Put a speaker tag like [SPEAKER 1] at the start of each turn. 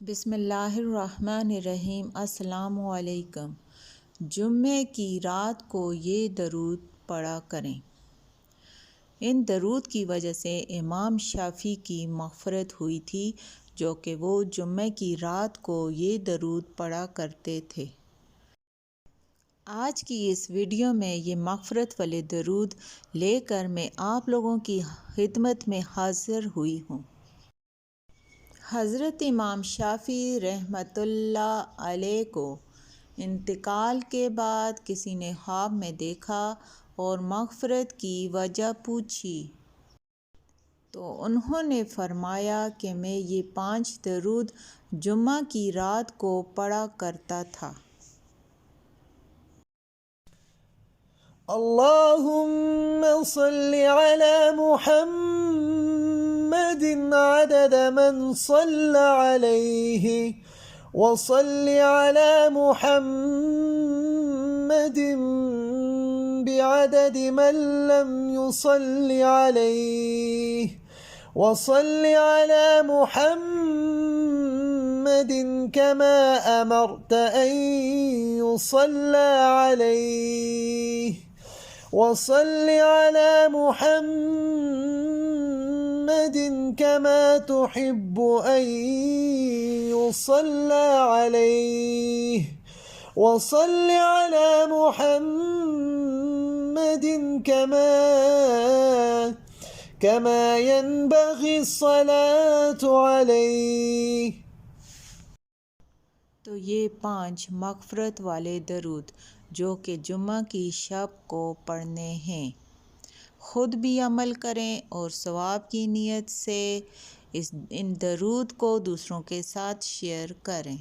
[SPEAKER 1] بسم اللہ الرحمن الرحیم۔ السلام علیکم۔ جمعے کی رات کو یہ درود پڑھا کریں۔ ان درود کی وجہ سے امام شافعی کی مغفرت ہوئی تھی، جو کہ وہ جمعے کی رات کو یہ درود پڑھا کرتے تھے۔ آج کی اس ویڈیو میں یہ مغفرت والے درود لے کر میں آپ لوگوں کی خدمت میں حاضر ہوئی ہوں۔ حضرت امام شافعی رحمۃ اللہ علیہ کو انتقال کے بعد کسی نے خواب میں دیکھا اور مغفرت کی وجہ پوچھی تو انہوں نے فرمایا کہ میں یہ 5 درود جمعہ کی رات کو پڑھا کرتا تھا۔
[SPEAKER 2] اللهم صل على محمد عدد من صلى عليه وصل على محمد بعدد من لم يصل عليه وصل على محمد كما أمرت أن يصلى عليه وصل على محمد كما تحب أن يصلى عليه وصل على محمد كما ينبغي الصلاة عليه۔
[SPEAKER 1] تو یہ 5 مغفرت والے درود جو کہ جمعہ کی شب کو پڑھنے ہیں، خود بھی عمل کریں اور ثواب کی نیت سے ان درود کو دوسروں کے ساتھ شیئر کریں۔